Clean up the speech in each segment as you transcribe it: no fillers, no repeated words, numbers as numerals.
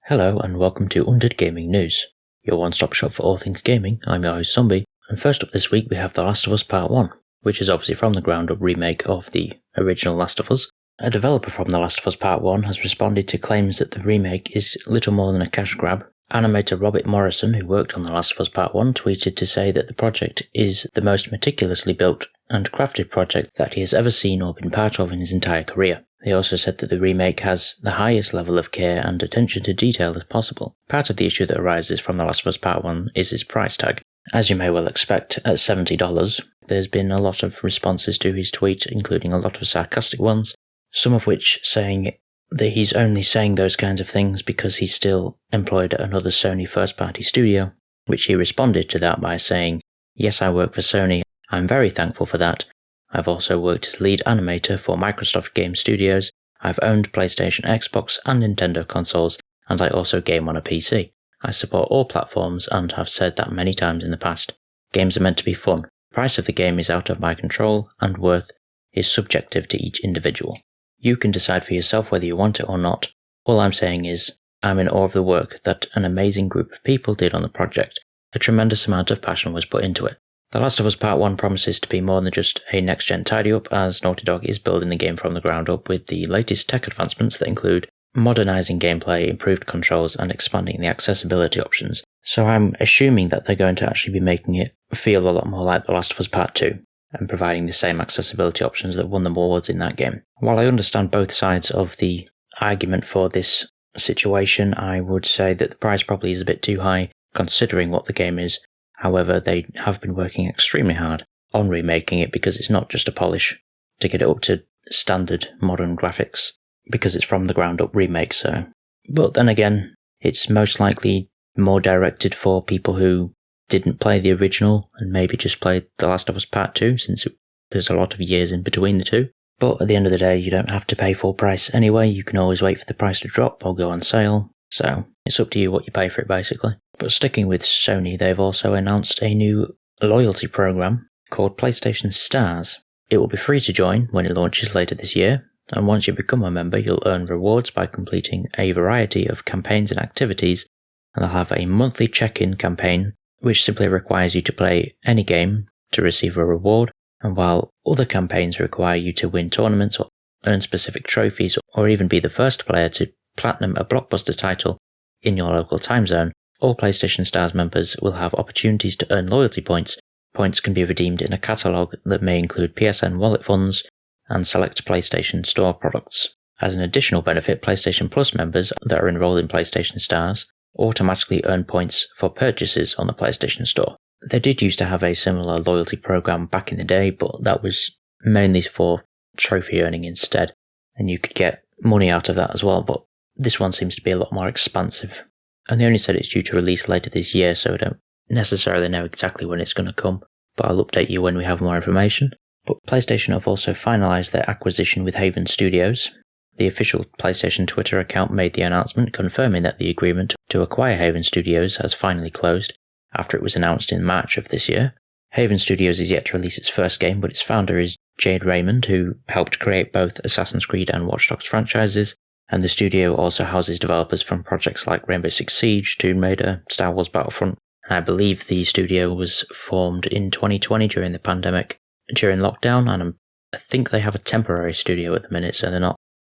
Hello and welcome to Undead Gaming News, your one-stop shop for all things gaming. I'm your host Zombie, and first up this week we have The Last of Us Part 1, which is obviously from the ground-up remake of the original Last of Us. A developer from The Last of Us Part 1 has responded to claims that the remake is little more than a cash grab. Animator Robert Morrison, who worked on The Last of Us Part 1, tweeted to say that the project is the most meticulously built and crafted project that he has ever seen or been part of in his entire career. They also said that the remake has the highest level of care and attention to detail as possible. Part of the issue that arises from The Last of Us Part 1 is its price tag. As you may well expect, at $70, there's been a lot of responses to his tweet, including a lot of sarcastic ones, some of which saying that he's only saying those kinds of things because he's still employed at another Sony first-party studio, which he responded to that by saying, "Yes, I work for Sony. I'm very thankful for that. I've also worked as lead animator for Microsoft Game Studios. I've owned PlayStation, Xbox, and Nintendo consoles, and I also game on a PC. I support all platforms and have said that many times in the past. Games are meant to be fun. The price of the game is out of my control, and worth is subjective to each individual. You can decide for yourself whether you want it or not. All I'm saying is, I'm in awe of the work that an amazing group of people did on the project. A tremendous amount of passion was put into it. The Last of Us Part 1 promises to be more than just a next-gen tidy-up, as Naughty Dog is building the game from the ground up with the latest tech advancements that include modernising gameplay, improved controls, and expanding the accessibility options. So I'm assuming that they're going to actually be making it feel a lot more like The Last of Us Part 2, and providing the same accessibility options that won them awards in that game. While I understand both sides of the argument for this situation, I would say that the price probably is a bit too high, considering what the game is. However, they have been working extremely hard on remaking it because it's not just a polish to get it up to standard modern graphics, because it's from the ground up remake. So, but then again, it's most likely more directed for people who didn't play the original and maybe just played The Last of Us Part 2, since there's a lot of years in between the two. But at the end of the day, you don't have to pay full price anyway. You can always wait for the price to drop or go on sale. So it's up to you what you pay for it, basically. But sticking with Sony, they've also announced a new loyalty program called PlayStation Stars. It will be free to join when it launches later this year, and once you become a member, you'll earn rewards by completing a variety of campaigns and activities, and they'll have a monthly check-in campaign, which simply requires you to play any game to receive a reward, and while other campaigns require you to win tournaments or earn specific trophies, or even be the first player to platinum a blockbuster title in your local time zone, all PlayStation Stars members will have opportunities to earn loyalty points. Points can be redeemed in a catalogue that may include PSN wallet funds and select PlayStation Store products. As an additional benefit, PlayStation Plus members that are enrolled in PlayStation Stars automatically earn points for purchases on the PlayStation Store. They did used to have a similar loyalty program back in the day, but that was mainly for trophy earning instead, and you could get money out of that as well, but this one seems to be a lot more expansive. And they only said it's due to release later this year, so I don't necessarily know exactly when it's going to come, but I'll update you when we have more information. But PlayStation have also finalised their acquisition with Haven Studios. The official PlayStation Twitter account made the announcement, confirming that the agreement to acquire Haven Studios has finally closed, after it was announced in March of this year. Haven Studios is yet to release its first game, but its founder is Jade Raymond, who helped create both Assassin's Creed and Watch Dogs franchises, and the studio also houses developers from projects like Rainbow Six Siege, Tomb Raider, Star Wars Battlefront, and I believe the studio was formed in 2020 during the pandemic, during lockdown, and I think they have a temporary studio at the minute, so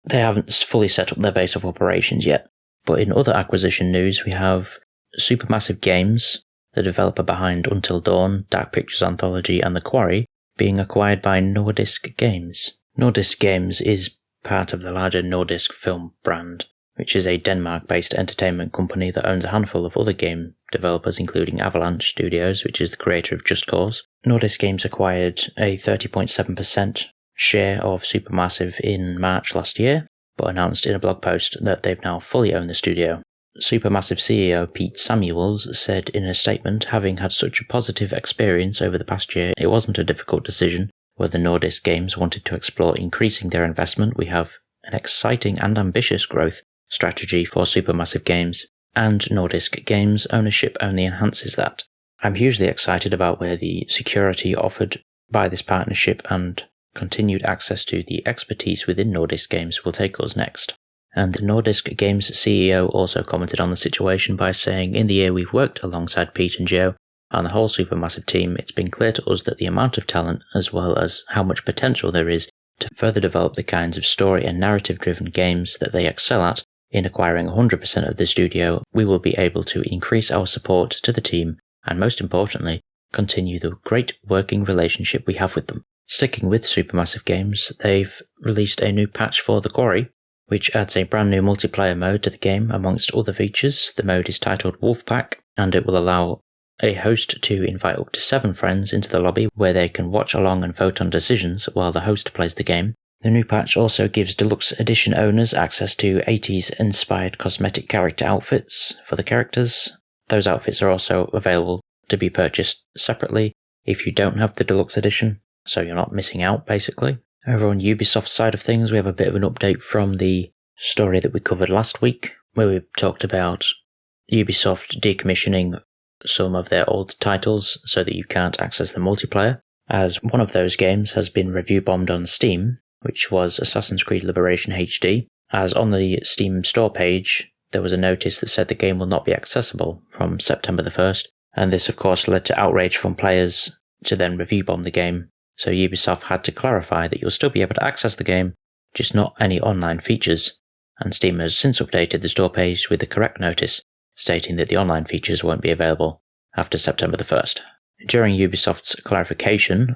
they haven't fully set up their base of operations yet. But in other acquisition news, we have Supermassive Games, the developer behind Until Dawn, Dark Pictures Anthology, and The Quarry, being acquired by Nordisk Games. Nordisk Games is part of the larger Nordisk film brand, which is a Denmark-based entertainment company that owns a handful of other game developers, including Avalanche Studios, which is the creator of Just Cause. Nordisk Games acquired a 30.7% share of Supermassive in March last year, but announced in a blog post that they've now fully owned the studio. Supermassive CEO Pete Samuels said in a statement, having had such a positive experience over the past year, it wasn't a difficult decision. Whether Nordisk Games wanted to explore increasing their investment, we have an exciting and ambitious growth strategy for Supermassive Games, and Nordisk Games ownership only enhances that. I'm hugely excited about where the security offered by this partnership and continued access to the expertise within Nordisk Games will take us next. And the Nordisk Games CEO also commented on the situation by saying, "In the year we've worked alongside Pete and Joe and the whole Supermassive team, it's been clear to us that the amount of talent, as well as how much potential there is to further develop the kinds of story and narrative-driven games that they excel at, in acquiring 100% of the studio, we will be able to increase our support to the team and, most importantly, continue the great working relationship we have with them." Sticking with Supermassive Games, they've released a new patch for The Quarry, which adds a brand new multiplayer mode to the game amongst other features. The mode is titled Wolfpack, and it will allow a host to invite up to 7 friends into the lobby where they can watch along and vote on decisions while the host plays the game. The new patch also gives Deluxe Edition owners access to 80s-inspired cosmetic character outfits for the characters. Those outfits are also available to be purchased separately if you don't have the Deluxe Edition, so you're not missing out, basically. Over on Ubisoft's side of things, we have a bit of an update from the story that we covered last week, where we talked about Ubisoft decommissioning some of their old titles so that you can't access the multiplayer, as one of those games has been review bombed on Steam, which was Assassin's Creed Liberation HD, as on the Steam store page there was a notice that said the game will not be accessible from September the 1st, and this of course led to outrage from players to then review bomb the game, so Ubisoft had to clarify that you'll still be able to access the game, just not any online features, and Steam has since updated the store page with the correct notice, stating that the online features won't be available after September the 1st. During Ubisoft's clarification,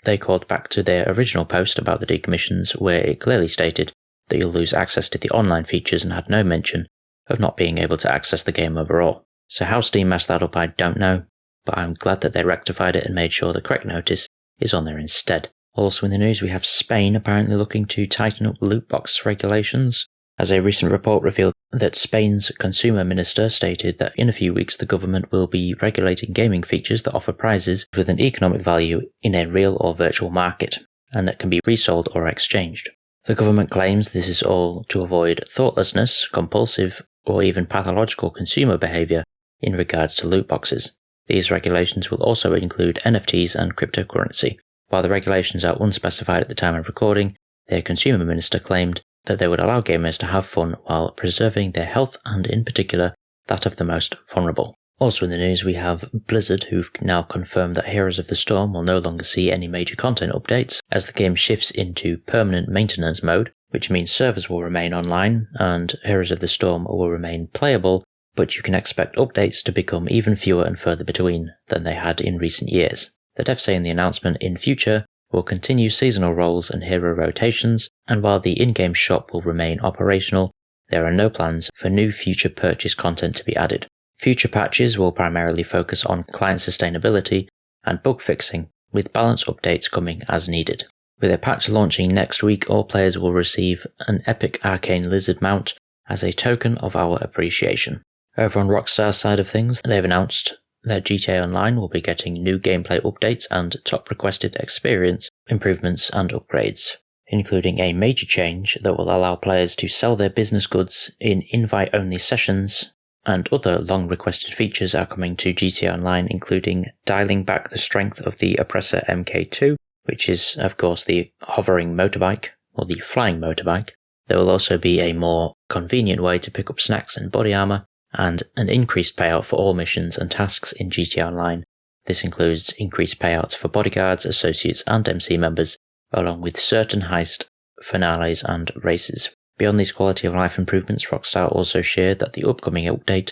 they called back to their original post about the decommissions, where it clearly stated that you'll lose access to the online features and had no mention of not being able to access the game overall. So how Steam messed that up I don't know, but I'm glad that they rectified it and made sure the correct notice is on there instead. Also in the news, we have Spain apparently looking to tighten up loot box regulations, as a recent report revealed that Spain's consumer minister stated that in a few weeks the government will be regulating gaming features that offer prizes with an economic value in a real or virtual market, and that can be resold or exchanged. The government claims this is all to avoid thoughtlessness, compulsive, or even pathological consumer behaviour in regards to loot boxes. These regulations will also include NFTs and cryptocurrency. While the regulations are unspecified at the time of recording, their consumer minister claimed that they would allow gamers to have fun while preserving their health and, in particular, that of the most vulnerable. Also in the news, we have Blizzard, who've now confirmed that Heroes of the Storm will no longer see any major content updates as the game shifts into permanent maintenance mode, which means servers will remain online and Heroes of the Storm will remain playable, but you can expect updates to become even fewer and further between than they had in recent years. The devs say in the announcement, in future, will continue seasonal roles and hero rotations, and while the in-game shop will remain operational, there are no plans for new future purchase content to be added. Future patches will primarily focus on client sustainability and bug fixing, with balance updates coming as needed. With a patch launching next week, all players will receive an epic arcane lizard mount as a token of our appreciation. Over on Rockstar's side of things, they've announced that GTA Online will be getting new gameplay updates and top requested experience improvements and upgrades, including a major change that will allow players to sell their business goods in invite-only sessions, and other long-requested features are coming to GTA Online, including dialing back the strength of the Oppressor MK2, which is, of course, the hovering motorbike, or the flying motorbike. There will also be a more convenient way to pick up snacks and body armor, and an increased payout for all missions and tasks in GTA Online. This includes increased payouts for bodyguards, associates and MC members, along with certain heist, finales and races. Beyond these quality of life improvements, Rockstar also shared that the upcoming update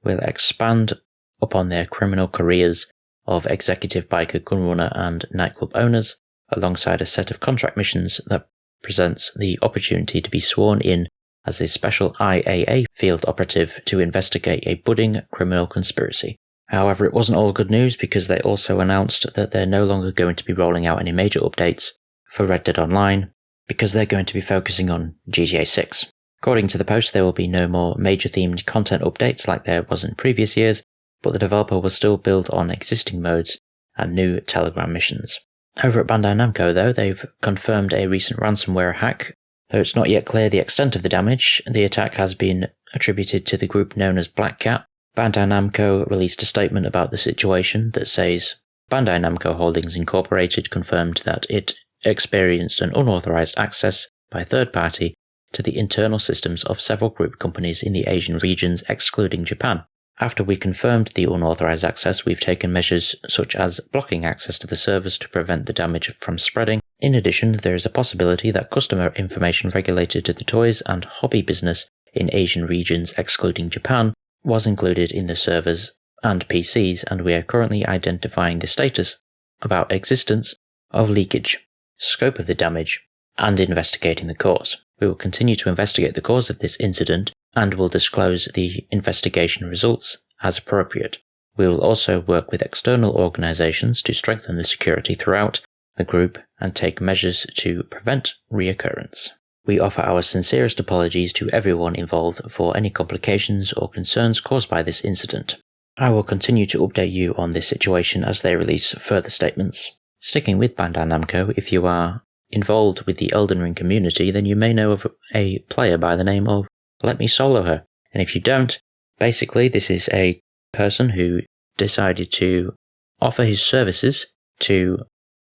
will expand upon their criminal careers of executive biker, gunrunner and nightclub owners, alongside a set of contract missions that presents the opportunity to be sworn in as a special IAA field operative to investigate a budding criminal conspiracy. However, it wasn't all good news, because they also announced that they're no longer going to be rolling out any major updates for Red Dead Online, because they're going to be focusing on GTA 6. According to the post, there will be no more major themed content updates like there was in previous years, but the developer will still build on existing modes and new Telegram missions. Over at Bandai Namco, though, they've confirmed a recent ransomware hack. Though it's not yet clear the extent of the damage, the attack has been attributed to the group known as Black Cat. Bandai Namco released a statement about the situation that says, Bandai Namco Holdings Incorporated confirmed that it experienced an unauthorized access by third party to the internal systems of several group companies in the Asian regions excluding Japan. After we confirmed the unauthorized access, we've taken measures such as blocking access to the servers to prevent the damage from spreading. In addition, there is a possibility that customer information related to the toys and hobby business in Asian regions excluding Japan was included in the servers and PCs, and we are currently identifying the status about existence of leakage, scope of the damage, and investigating the cause. We will continue to investigate the cause of this incident and will disclose the investigation results as appropriate. We will also work with external organizations to strengthen the security throughout the group and take measures to prevent reoccurrence. We offer our sincerest apologies to everyone involved for any complications or concerns caused by this incident. I will continue to update you on this situation as they release further statements. Sticking with Bandai Namco, if you are involved with the Elden Ring community, then you may know of a player by the name of Let Me Solo Her. And if you don't, basically this is a person who decided to offer his services to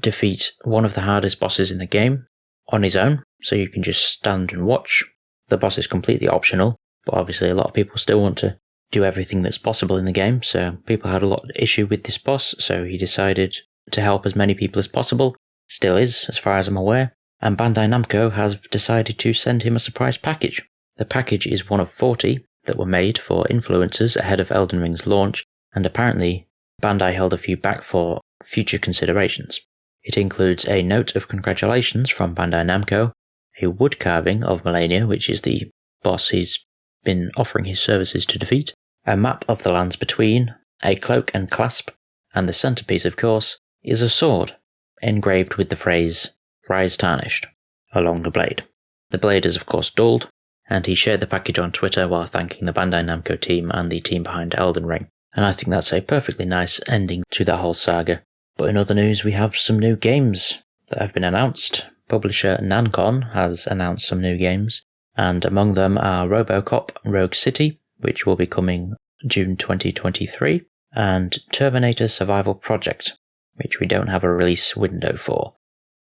defeat one of the hardest bosses in the game on his own, so you can just stand and watch. The boss is completely optional, but obviously a lot of people still want to do everything that's possible in the game, so people had a lot of issue with this boss, so he decided to help as many people as possible. Still is, as far as I'm aware, and Bandai Namco has decided to send him a surprise package. The package is one of 40 that were made for influencers ahead of Elden Ring's launch, and apparently Bandai held a few back for future considerations. It includes a note of congratulations from Bandai Namco, a wood carving of Melania, which is the boss he's been offering his services to defeat, a map of the lands between, a cloak and clasp, and the centerpiece, of course, is a sword, engraved with the phrase, "Rise Tarnished," along the blade. The blade is of course dulled, and he shared the package on Twitter while thanking the Bandai Namco team and the team behind Elden Ring, and I think that's a perfectly nice ending to that whole saga. But in other news, we have some new games that have been announced. Publisher Nancon has announced some new games, and among them are RoboCop Rogue City, which will be coming June 2023, and Terminator Survival Project, which we don't have a release window for.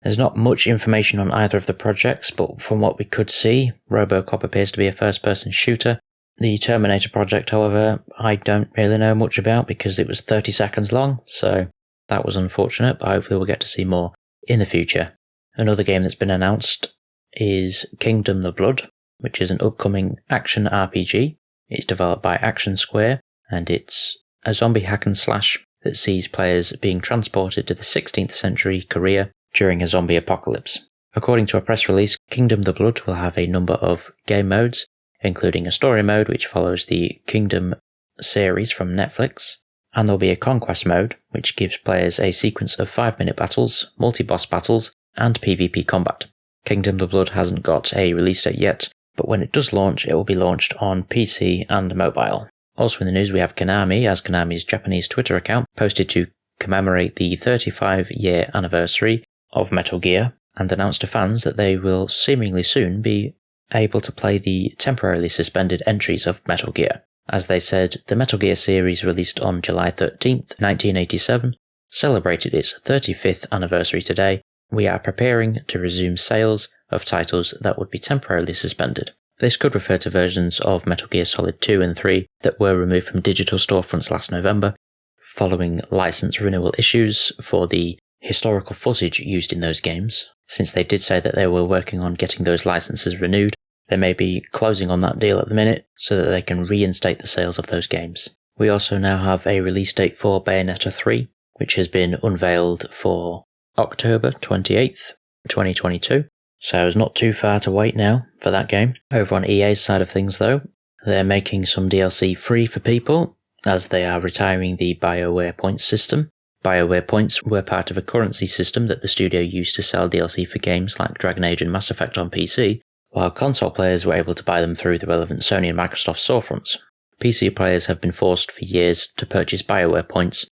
There's not much information on either of the projects, but from what we could see, RoboCop appears to be a first-person shooter. The Terminator project, however, I don't really know much about because it was 30 seconds long, so that was unfortunate, but hopefully we'll get to see more in the future. Another game that's been announced is Kingdom the Blood, which is an upcoming action RPG. It's developed by Action Square, and it's a zombie hack and slash that sees players being transported to the 16th century Korea during a zombie apocalypse. According to a press release, Kingdom the Blood will have a number of game modes, including a story mode which follows the Kingdom series from Netflix, and there'll be a conquest mode which gives players a sequence of 5-minute battles, multi-boss battles, and PvP combat. Kingdom the Blood hasn't got a release date yet, but when it does launch, it will be launched on PC and mobile. Also in the news we have Konami, as Konami's Japanese Twitter account posted to commemorate the 35-year anniversary of Metal Gear, and announced to fans that they will seemingly soon be able to play the temporarily suspended entries of Metal Gear. As they said, the Metal Gear series released on July 13th, 1987, celebrated its 35th anniversary today. We are preparing to resume sales of titles that would be temporarily suspended. This could refer to versions of Metal Gear Solid 2 and 3 that were removed from digital storefronts last November, following license renewal issues for the historical footage used in those games. Since they did say that they were working on getting those licenses renewed, they may be closing on that deal at the minute so that they can reinstate the sales of those games. We also now have a release date for Bayonetta 3, which has been unveiled for October 28th, 2022. So it's not too far to wait now for that game. Over on EA's side of things though, they're making some DLC free for people, as they are retiring the BioWare points system. BioWare points were part of a currency system that the studio used to sell DLC for games like Dragon Age and Mass Effect on PC, while console players were able to buy them through the relevant Sony and Microsoft storefronts. PC players have been forced for years to purchase BioWare points.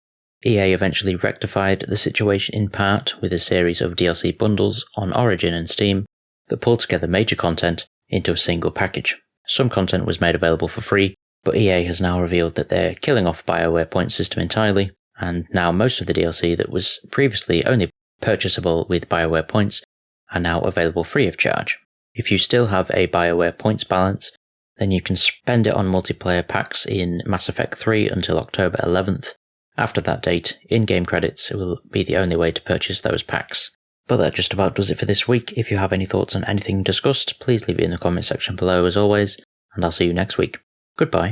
EA eventually rectified the situation in part with a series of DLC bundles on Origin and Steam that pulled together major content into a single package. Some content was made available for free, but EA has now revealed that they're killing off BioWare point system entirely, and now most of the DLC that was previously only purchasable with BioWare points are now available free of charge. If you still have a BioWare points balance, then you can spend it on multiplayer packs in Mass Effect 3 until October 11th. After that date, in-game credits will be the only way to purchase those packs. But that just about does it for this week. If you have any thoughts on anything discussed, please leave it in the comment section below as always, and I'll see you next week. Goodbye.